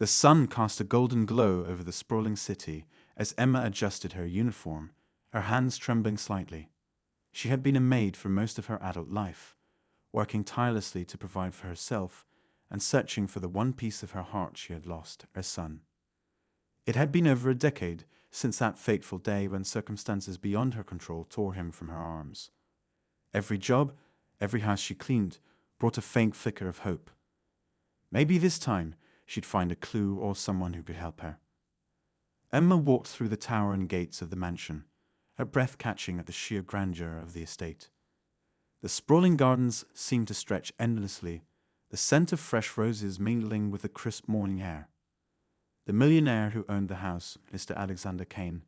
The sun cast a golden glow over the sprawling city as Emma adjusted her uniform, her hands trembling slightly. She had been a maid for most of her adult life, working tirelessly to provide for herself and searching for the one piece of her heart she had lost, her son. It had been over a decade since that fateful day when circumstances beyond her control tore him from her arms. Every job, every house she cleaned, brought a faint flicker of hope. Maybe this time she'd find a clue or someone who could help her. Emma walked through the tower and gates of the mansion, her breath catching at the sheer grandeur of the estate. The sprawling gardens seemed to stretch endlessly, the scent of fresh roses mingling with the crisp morning air. The millionaire who owned the house, Mr. Alexander Kane,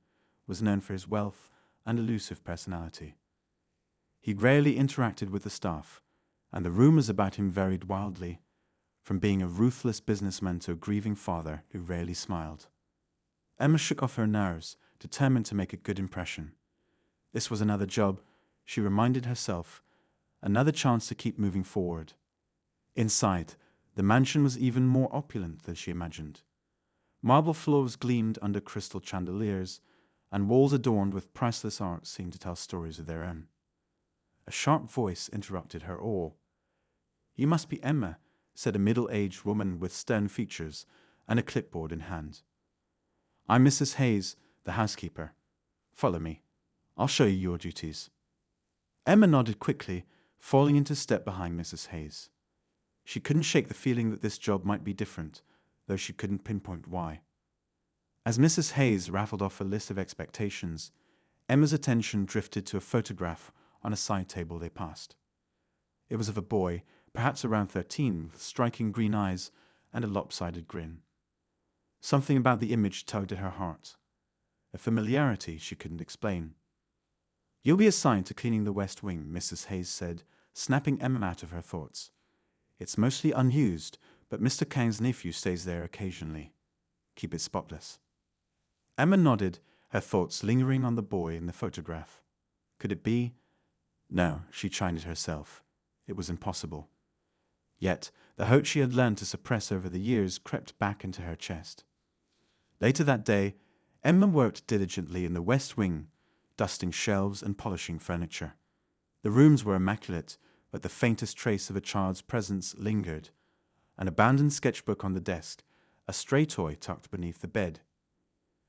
was known for his wealth and elusive personality. He rarely interacted with the staff, and the rumors about him varied wildly, from being a ruthless businessman to a grieving father who rarely smiled. Emma shook off her nerves, determined to make a good impression. This was another job, she reminded herself, another chance to keep moving forward. Inside, the mansion was even more opulent than she imagined. Marble floors gleamed under crystal chandeliers, and walls adorned with priceless art seemed to tell stories of their own. A sharp voice interrupted her awe. "You must be Emma," said a middle-aged woman with stern features and a clipboard in hand. "I'm Mrs. Hayes, the housekeeper. Follow me. I'll show you your duties." Emma nodded quickly, falling into step behind Mrs. Hayes. She couldn't shake the feeling that this job might be different, though she couldn't pinpoint why. As Mrs. Hayes rattled off a list of expectations, Emma's attention drifted to a photograph on a side table they passed. It was of a boy, perhaps around 13, with striking green eyes and a lopsided grin. Something about the image tugged at her heart, a familiarity she couldn't explain. "You'll be assigned to cleaning the West Wing," Mrs. Hayes said, snapping Emma out of her thoughts. "It's mostly unused, but Mr. Kane's nephew stays there occasionally. Keep it spotless." Emma nodded, her thoughts lingering on the boy in the photograph. Could it be? No, she chided herself. It was impossible. Yet, the hope she had learned to suppress over the years crept back into her chest. Later that day, Emma worked diligently in the West Wing, dusting shelves and polishing furniture. The rooms were immaculate, but the faintest trace of a child's presence lingered. An abandoned sketchbook on the desk, a stray toy tucked beneath the bed.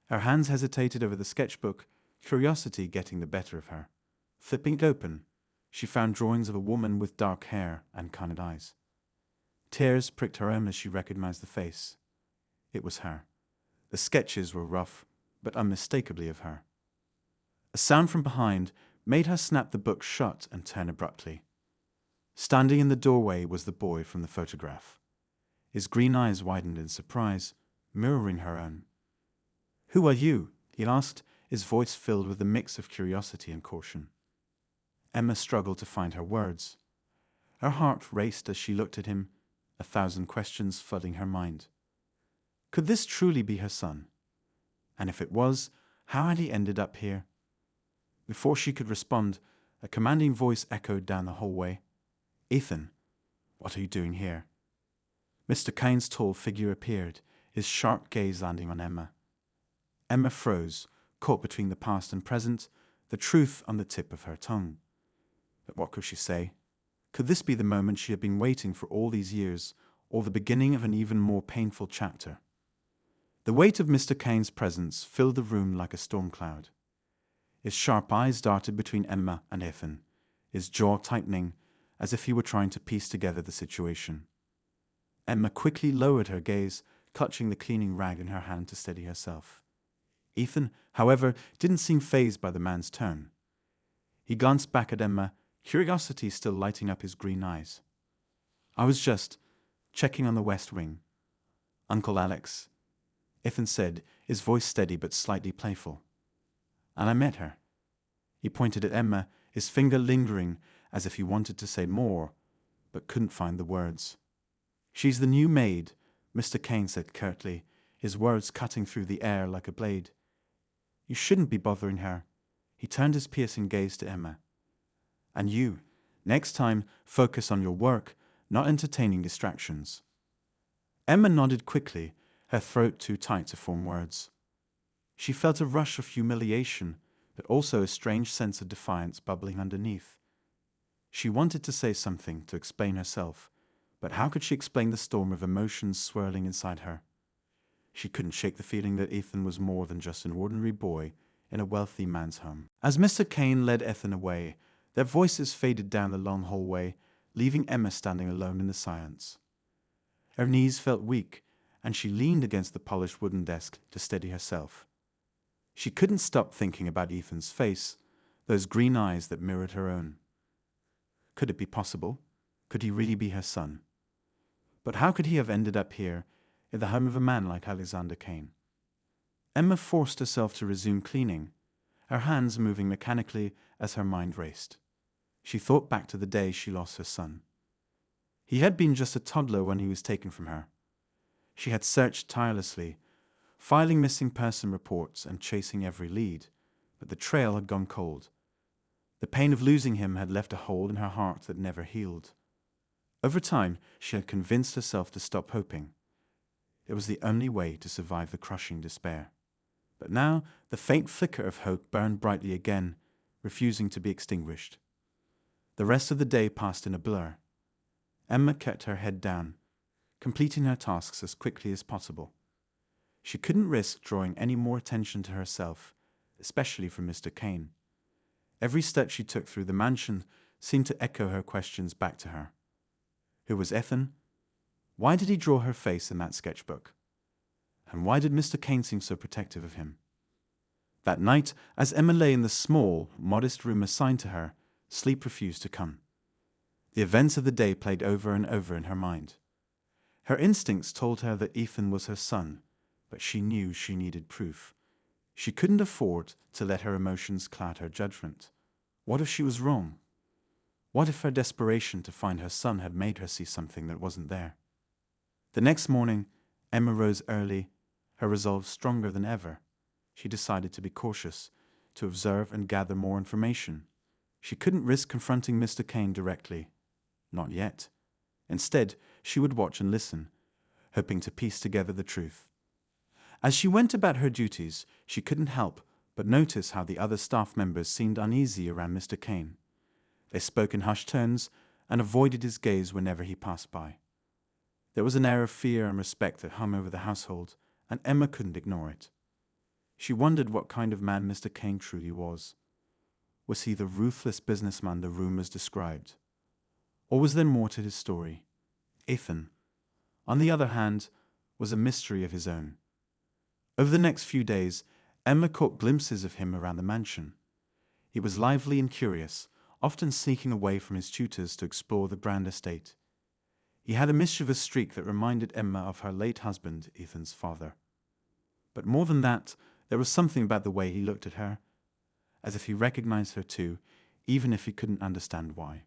Her hands hesitated over the sketchbook, curiosity getting the better of her. Flipping it open, she found drawings of a woman with dark hair and kind eyes. Tears pricked her own as she recognized the face. It was her. The sketches were rough, but unmistakably of her. A sound from behind made her snap the book shut and turn abruptly. Standing in the doorway was the boy from the photograph. His green eyes widened in surprise, mirroring her own. "Who are you?" he asked, his voice filled with a mix of curiosity and caution. Emma struggled to find her words. Her heart raced as she looked at him, 1,000 questions flooding her mind. Could this truly be her son? And if it was, how had he ended up here? Before she could respond, a commanding voice echoed down the hallway. "Ethan, what are you doing here?" Mr. Kane's tall figure appeared, his sharp gaze landing on Emma. Emma froze, caught between the past and present, the truth on the tip of her tongue. But what could she say? Could this be the moment she had been waiting for all these years, or the beginning of an even more painful chapter? The weight of Mr. Kane's presence filled the room like a storm cloud. His sharp eyes darted between Emma and Ethan, his jaw tightening, as if he were trying to piece together the situation. Emma quickly lowered her gaze, clutching the cleaning rag in her hand to steady herself. Ethan, however, didn't seem fazed by the man's tone. He glanced back at Emma, curiosity still lighting up his green eyes. "I was just checking on the West Wing. Uncle Alex," Ethan said, his voice steady but slightly playful. "And I met her." He pointed at Emma, his finger lingering as if he wanted to say more, but couldn't find the words. "She's the new maid," Mr. Kane said curtly, his words cutting through the air like a blade. "You shouldn't be bothering her." He turned his piercing gaze to Emma. "And you, next time, focus on your work, not entertaining distractions." Emma nodded quickly, her throat too tight to form words. She felt a rush of humiliation, but also a strange sense of defiance bubbling underneath. She wanted to say something to explain herself, but how could she explain the storm of emotions swirling inside her? She couldn't shake the feeling that Ethan was more than just an ordinary boy in a wealthy man's home. As Mr. Kane led Ethan away, their voices faded down the long hallway, leaving Emma standing alone in the silence. Her knees felt weak, and she leaned against the polished wooden desk to steady herself. She couldn't stop thinking about Ethan's face, those green eyes that mirrored her own. Could it be possible? Could he really be her son? But how could he have ended up here, in the home of a man like Alexander Kane? Emma forced herself to resume cleaning, her hands moving mechanically as her mind raced. She thought back to the day she lost her son. He had been just a toddler when he was taken from her. She had searched tirelessly, filing missing person reports and chasing every lead, but the trail had gone cold. The pain of losing him had left a hole in her heart that never healed. Over time, she had convinced herself to stop hoping. It was the only way to survive the crushing despair. But now, the faint flicker of hope burned brightly again, refusing to be extinguished. The rest of the day passed in a blur. Emma kept her head down, completing her tasks as quickly as possible. She couldn't risk drawing any more attention to herself, especially from Mr. Kane. Every step she took through the mansion seemed to echo her questions back to her. Who was Ethan? Why did he draw her face in that sketchbook? And why did Mr. Kane seem so protective of him? That night, as Emma lay in the small, modest room assigned to her, sleep refused to come. The events of the day played over and over in her mind. Her instincts told her that Ethan was her son, but she knew she needed proof. She couldn't afford to let her emotions cloud her judgment. What if she was wrong? What if her desperation to find her son had made her see something that wasn't there? The next morning, Emma rose early, her resolve stronger than ever. She decided to be cautious, to observe and gather more information. She couldn't risk confronting Mr. Kane directly. Not yet. Instead, she would watch and listen, hoping to piece together the truth. As she went about her duties, she couldn't help but notice how the other staff members seemed uneasy around Mr. Kane. They spoke in hushed tones and avoided his gaze whenever he passed by. There was an air of fear and respect that hung over the household, and Emma couldn't ignore it. She wondered what kind of man Mr. Kane truly was. Was he the ruthless businessman the rumors described? Or was there more to his story? Ethan, on the other hand, was a mystery of his own. Over the next few days, Emma caught glimpses of him around the mansion. He was lively and curious, often sneaking away from his tutors to explore the grand estate. He had a mischievous streak that reminded Emma of her late husband, Ethan's father. But more than that, there was something about the way he looked at her, as if he recognized her too, even if he couldn't understand why.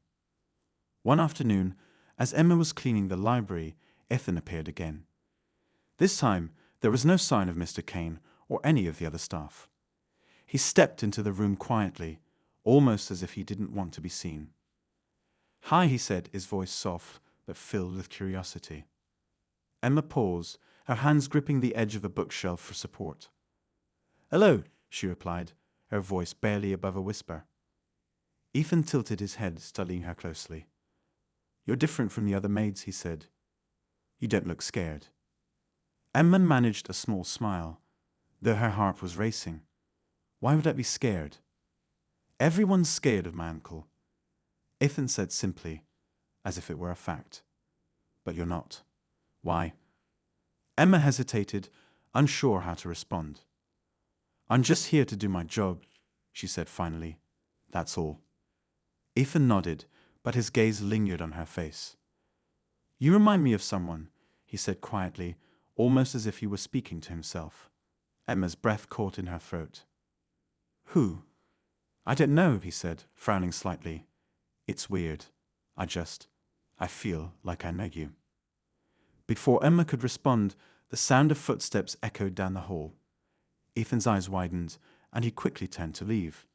One afternoon, as Emma was cleaning the library, Ethan appeared again. This time, there was no sign of Mr. Kane or any of the other staff. He stepped into the room quietly, almost as if he didn't want to be seen. "Hi," he said, his voice soft but filled with curiosity. Emma paused, her hands gripping the edge of a bookshelf for support. "Hello," she replied, her voice barely above a whisper. Ethan tilted his head, studying her closely. "You're different from the other maids," he said. "You don't look scared." Emma managed a small smile, though her heart was racing. Why would I be scared? "Everyone's scared of my uncle," Ethan said simply, as if it were a fact. "But you're not. Why?" Emma hesitated, unsure how to respond. "I'm just here to do my job," she said finally. "That's all." Ethan nodded, but his gaze lingered on her face. "You remind me of someone," he said quietly, almost as if he were speaking to himself. Emma's breath caught in her throat. "Who?" "I don't know," he said, frowning slightly. "It's weird. I feel like I know you." Before Emma could respond, the sound of footsteps echoed down the hall. Ethan's eyes widened, and he quickly turned to leave.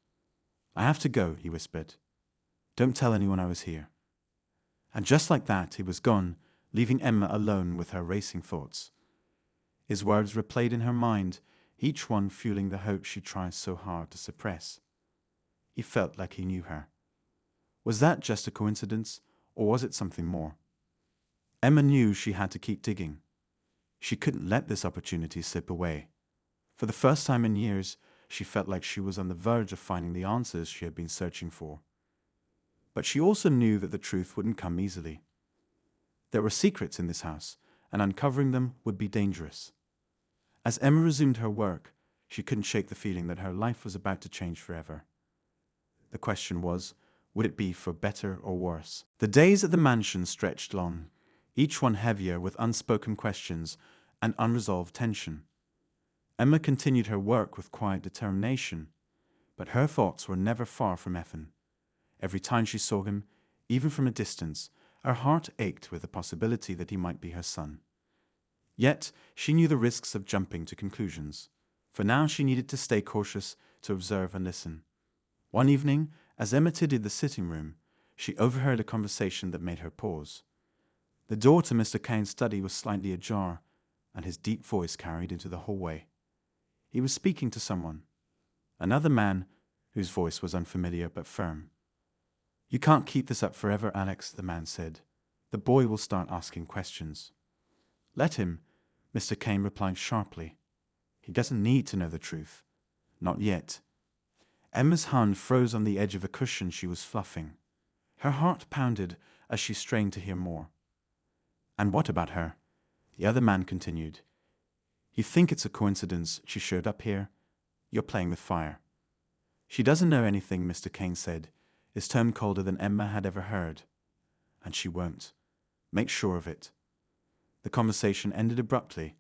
"I have to go," he whispered. "Don't tell anyone I was here." And just like that, he was gone, leaving Emma alone with her racing thoughts. His words replayed in her mind, each one fueling the hope she tries so hard to suppress. He felt like he knew her. Was that just a coincidence, or was it something more? Emma knew she had to keep digging. She couldn't let this opportunity slip away. For the first time in years, she felt like she was on the verge of finding the answers she had been searching for. But she also knew that the truth wouldn't come easily. There were secrets in this house, and uncovering them would be dangerous. As Emma resumed her work, she couldn't shake the feeling that her life was about to change forever. The question was, would it be for better or worse? The days at the mansion stretched long, each one heavier with unspoken questions and unresolved tension. Emma continued her work with quiet determination, but her thoughts were never far from Ethan. Every time she saw him, even from a distance, her heart ached with the possibility that he might be her son. Yet, she knew the risks of jumping to conclusions. For now she needed to stay cautious, to observe and listen. One evening, as Emma tidied the sitting room, she overheard a conversation that made her pause. The door to Mr. Kane's study was slightly ajar, and his deep voice carried into the hallway. He was speaking to someone, another man whose voice was unfamiliar but firm. "You can't keep this up forever, Alex," the man said. "The boy will start asking questions." "Let him," Mr. Kane replied sharply. "He doesn't need to know the truth. Not yet." Emma's hand froze on the edge of a cushion she was fluffing. Her heart pounded as she strained to hear more. "And what about her?" the other man continued. "You think it's a coincidence she showed up here? You're playing with fire." "She doesn't know anything," Mr. Kane said, his tone colder than Emma had ever heard. "And she won't. Make sure of it." The conversation ended abruptly,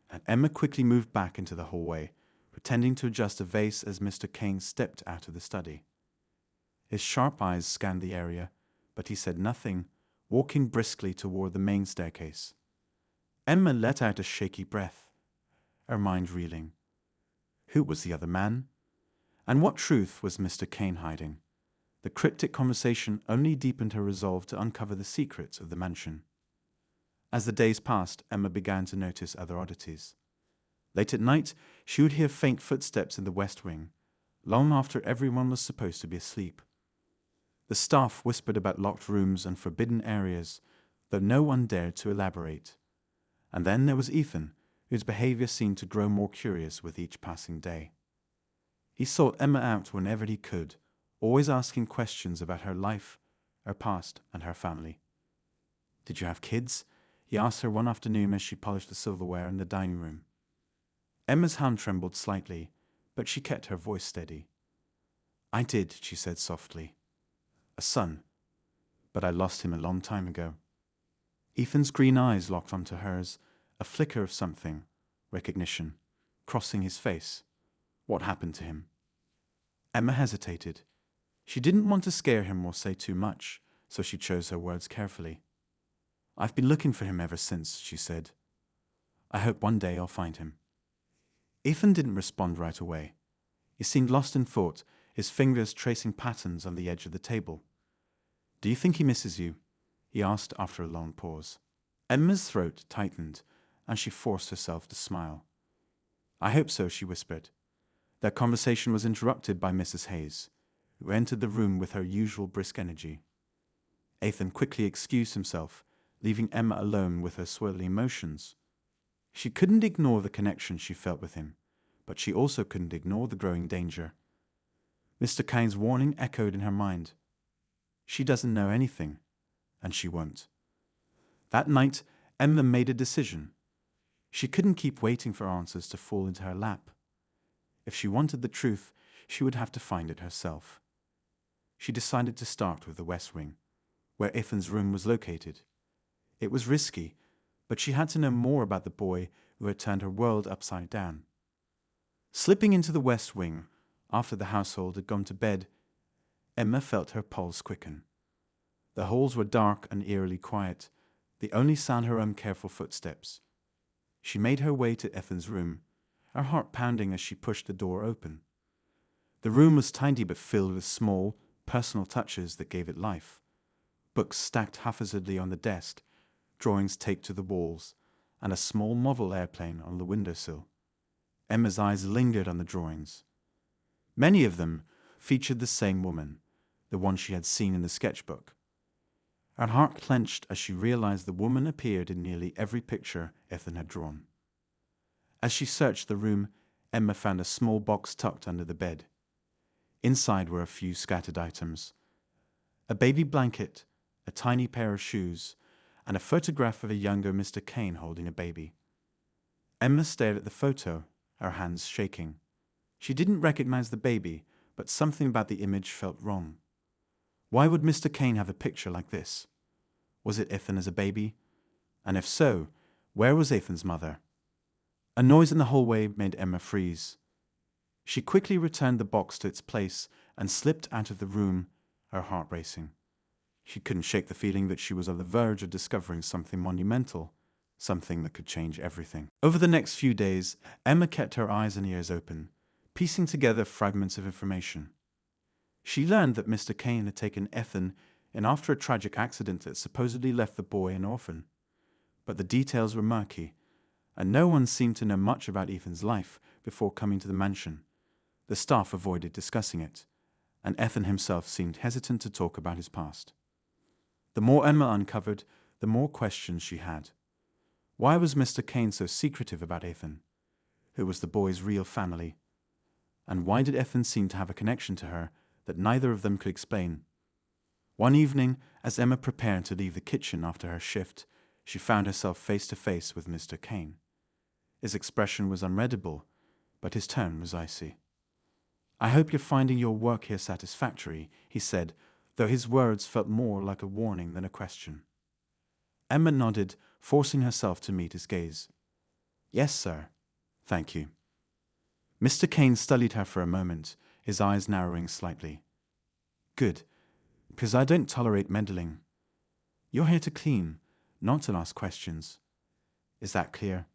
and Emma quickly moved back into the hallway, pretending to adjust a vase as Mr. Kane stepped out of the study. His sharp eyes scanned the area, but he said nothing, walking briskly toward the main staircase. Emma let out a shaky breath, her mind reeling. Who was the other man? And what truth was Mr. Kane hiding? The cryptic conversation only deepened her resolve to uncover the secrets of the mansion. As the days passed, Emma began to notice other oddities. Late at night, she would hear faint footsteps in the west wing, long after everyone was supposed to be asleep. The staff whispered about locked rooms and forbidden areas, though no one dared to elaborate. And then there was Ethan, whose behavior seemed to grow more curious with each passing day. He sought Emma out whenever he could, always asking questions about her life, her past, and her family. "Did you have kids?" he asked her one afternoon as she polished the silverware in the dining room. Emma's hand trembled slightly, but she kept her voice steady. "I did," she said softly. "A son. But I lost him a long time ago." Ethan's green eyes locked onto hers, a flicker of something, recognition, crossing his face. What happened to him? Emma hesitated. She didn't want to scare him or say too much, so she chose her words carefully. "I've been looking for him ever since," she said. "I hope one day I'll find him." Ethan didn't respond right away. He seemed lost in thought, his fingers tracing patterns on the edge of the table. "Do you think he misses you?" he asked after a long pause. Emma's throat tightened, and she forced herself to smile. "I hope so," she whispered. Their conversation was interrupted by Mrs. Hayes, who entered the room with her usual brisk energy. Ethan quickly excused himself, leaving Emma alone with her swirling emotions. She couldn't ignore the connection she felt with him, but she also couldn't ignore the growing danger. Mr. Kane's warning echoed in her mind. She doesn't know anything, and she won't. That night, Emma made a decision. She couldn't keep waiting for answers to fall into her lap. If she wanted the truth, she would have to find it herself. She decided to start with the West Wing, where Ethan's room was located. It was risky, but she had to know more about the boy who had turned her world upside down. Slipping into the West Wing, after the household had gone to bed, Emma felt her pulse quicken. The halls were dark and eerily quiet, the only sound her own careful footsteps. She made her way to Ethan's room, her heart pounding as she pushed the door open. The room was tiny but filled with small, personal touches that gave it life. Books stacked haphazardly on the desk, drawings taped to the walls, and a small model airplane on the windowsill. Emma's eyes lingered on the drawings. Many of them featured the same woman, the one she had seen in the sketchbook. Her heart clenched as she realized the woman appeared in nearly every picture Ethan had drawn. As she searched the room, Emma found a small box tucked under the bed. Inside were a few scattered items: a baby blanket, a tiny pair of shoes, and a photograph of a younger Mr. Kane holding a baby. Emma stared at the photo, her hands shaking. She didn't recognize the baby, but something about the image felt wrong. Why would Mr. Kane have a picture like this? Was it Ethan as a baby? And if so, where was Ethan's mother? A noise in the hallway made Emma freeze. She quickly returned the box to its place and slipped out of the room, her heart racing. She couldn't shake the feeling that she was on the verge of discovering something monumental, something that could change everything. Over the next few days, Emma kept her eyes and ears open, piecing together fragments of information. She learned that Mr. Kane had taken Ethan in after a tragic accident that supposedly left the boy an orphan. But the details were murky, and no one seemed to know much about Ethan's life before coming to the mansion. The staff avoided discussing it, and Ethan himself seemed hesitant to talk about his past. The more Emma uncovered, the more questions she had. Why was Mr. Kane so secretive about Ethan? Who was the boy's real family? And why did Ethan seem to have a connection to her that neither of them could explain? One evening, as Emma prepared to leave the kitchen after her shift, she found herself face to face with Mr. Kane. His expression was unreadable, but his tone was icy. "I hope you're finding your work here satisfactory," he said, though his words felt more like a warning than a question. Emma nodded, forcing herself to meet his gaze. "Yes, sir. Thank you." Mr. Kane studied her for a moment, his eyes narrowing slightly. "Good, because I don't tolerate meddling. You're here to clean, not to ask questions. Is that clear?"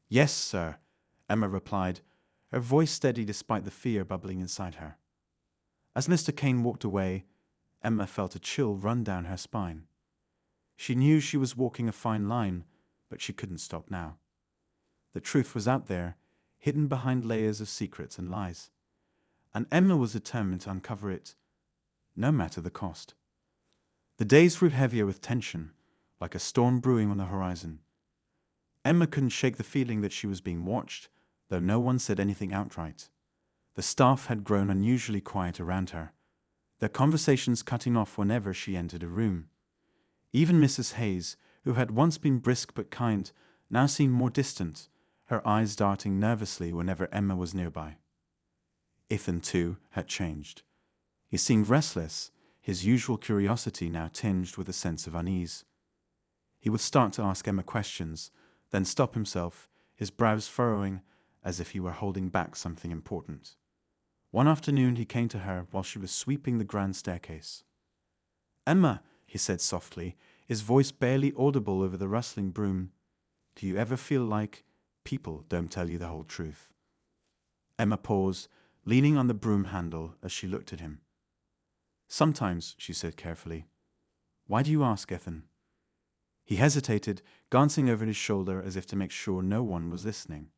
"Yes, sir," Emma replied, her voice steady despite the fear bubbling inside her. As Mr. Kane walked away, Emma felt a chill run down her spine. She knew she was walking a fine line, but she couldn't stop now. The truth was out there, hidden behind layers of secrets and lies, and Emma was determined to uncover it, no matter the cost. The days grew heavier with tension, like a storm brewing on the horizon. Emma couldn't shake the feeling that she was being watched, though no one said anything outright. The staff had grown unusually quiet around her, their conversations cutting off whenever she entered a room. Even Mrs. Hayes, who had once been brisk but kind, now seemed more distant, her eyes darting nervously whenever Emma was nearby. Ethan, too, had changed. He seemed restless, his usual curiosity now tinged with a sense of unease. He would start to ask Emma questions, then stop himself, his brows furrowing as if he were holding back something important. One afternoon he came to her while she was sweeping the grand staircase. "Emma," he said softly, his voice barely audible over the rustling broom, "do you ever feel like people don't tell you the whole truth?" Emma paused, leaning on the broom handle as she looked at him. "Sometimes," she said carefully. "Why do you ask, Ethan?" He hesitated, glancing over his shoulder as if to make sure no one was listening.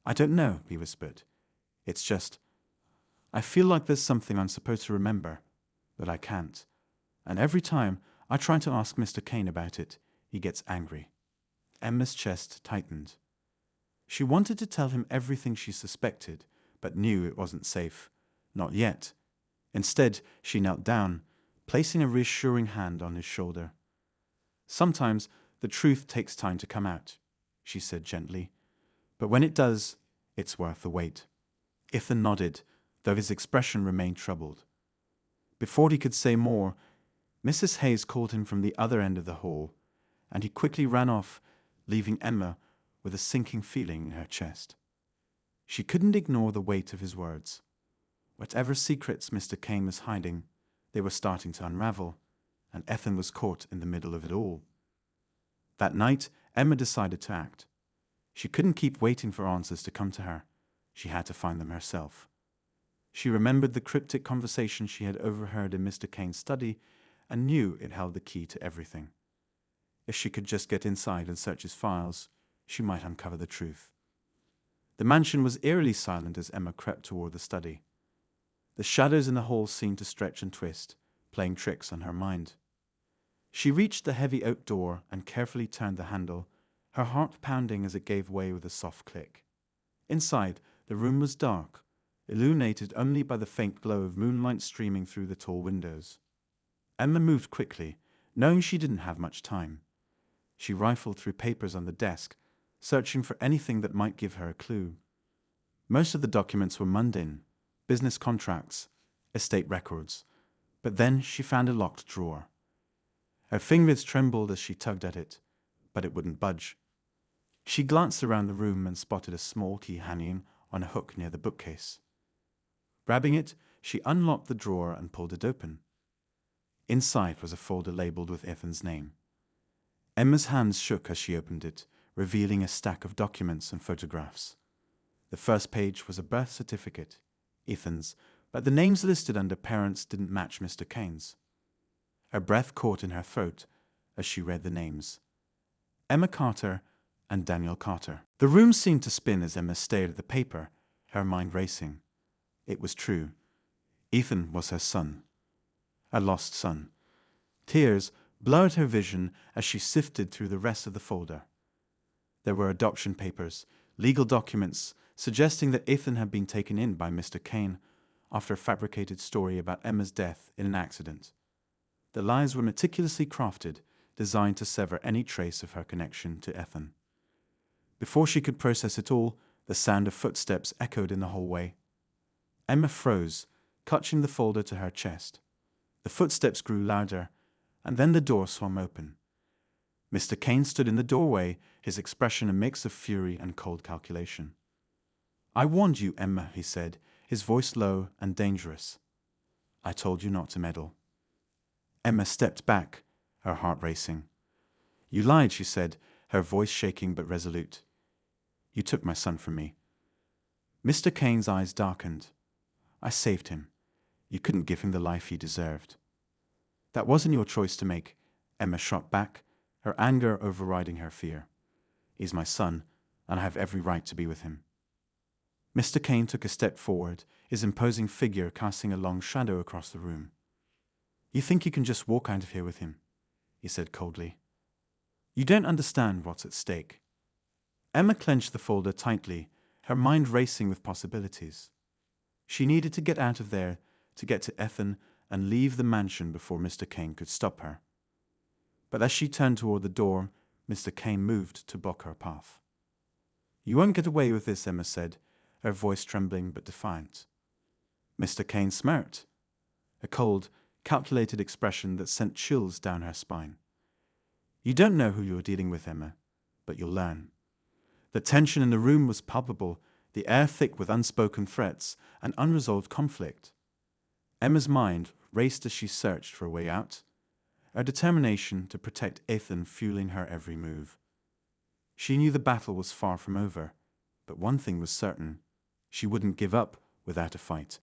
"I don't know," he whispered. "It's just, I feel like there's something I'm supposed to remember, but I can't. And every time I try to ask Mr. Kane about it, he gets angry." Emma's chest tightened. She wanted to tell him everything she suspected, but knew it wasn't safe. Not yet. Instead, she knelt down, placing a reassuring hand on his shoulder. "Sometimes the truth takes time to come out," she said gently. "But when it does, it's worth the wait." Ethan nodded, though his expression remained troubled. Before he could say more, Mrs. Hayes called him from the other end of the hall, and he quickly ran off, leaving Emma with a sinking feeling in her chest. She couldn't ignore the weight of his words. Whatever secrets Mr. Kane was hiding, they were starting to unravel, and Ethan was caught in the middle of it all. That night, Emma decided to act. She couldn't keep waiting for answers to come to her. She had to find them herself. She remembered the cryptic conversation she had overheard in Mr. Kane's study and knew it held the key to everything. If she could just get inside and search his files, she might uncover the truth. The mansion was eerily silent as Emma crept toward the study. The shadows in the hall seemed to stretch and twist, playing tricks on her mind. She reached the heavy oak door and carefully turned the handle, her heart pounding as it gave way with a soft click. Inside, the room was dark, illuminated only by the faint glow of moonlight streaming through the tall windows. Emma moved quickly, knowing she didn't have much time. She rifled through papers on the desk, searching for anything that might give her a clue. Most of the documents were mundane, business contracts, estate records, but then she found a locked drawer. Her fingers trembled as she tugged at it, but it wouldn't budge. She glanced around the room and spotted a small key hanging on a hook near the bookcase. Grabbing it, she unlocked the drawer and pulled it open. Inside was a folder labeled with Ethan's name. Emma's hands shook as she opened it, revealing a stack of documents and photographs. The first page was a birth certificate, Ethan's, but the names listed under parents didn't match Mr. Kane's. Her breath caught in her throat as she read the names: Emma Carter and Daniel Carter. The room seemed to spin as Emma stared at the paper, her mind racing. It was true. Ethan was her son. A lost son. Tears blurred her vision as she sifted through the rest of the folder. There were adoption papers, legal documents suggesting that Ethan had been taken in by Mr. Kane after a fabricated story about Emma's death in an accident. The lies were meticulously crafted, designed to sever any trace of her connection to Ethan. Before she could process it all, the sound of footsteps echoed in the hallway. Emma froze, clutching the folder to her chest. The footsteps grew louder, and then the door swung open. Mr. Kane stood in the doorway, his expression a mix of fury and cold calculation. "I warned you, Emma," he said, his voice low and dangerous. "I told you not to meddle." Emma stepped back, her heart racing. "You lied," she said, her voice shaking but resolute. "You took my son from me." Mr. Kane's eyes darkened. "I saved him. You couldn't give him the life he deserved." "That wasn't your choice to make," Emma shot back, her anger overriding her fear. "He's my son, and I have every right to be with him." Mr. Kane took a step forward, his imposing figure casting a long shadow across the room. "You think you can just walk out of here with him?" he said coldly. "You don't understand what's at stake." Emma clenched the folder tightly, her mind racing with possibilities. She needed to get out of there, to get to Ethan and leave the mansion before Mr. Kane could stop her. But as she turned toward the door, Mr. Kane moved to block her path. "You won't get away with this," Emma said, her voice trembling but defiant. Mr. Kane smirked, a cold, calculated expression that sent chills down her spine. "You don't know who you're dealing with, Emma, but you'll learn." The tension in the room was palpable, the air thick with unspoken threats and unresolved conflict. Emma's mind raced as she searched for a way out, a determination to protect Ethan fueling her every move. She knew the battle was far from over, but one thing was certain: she wouldn't give up without a fight.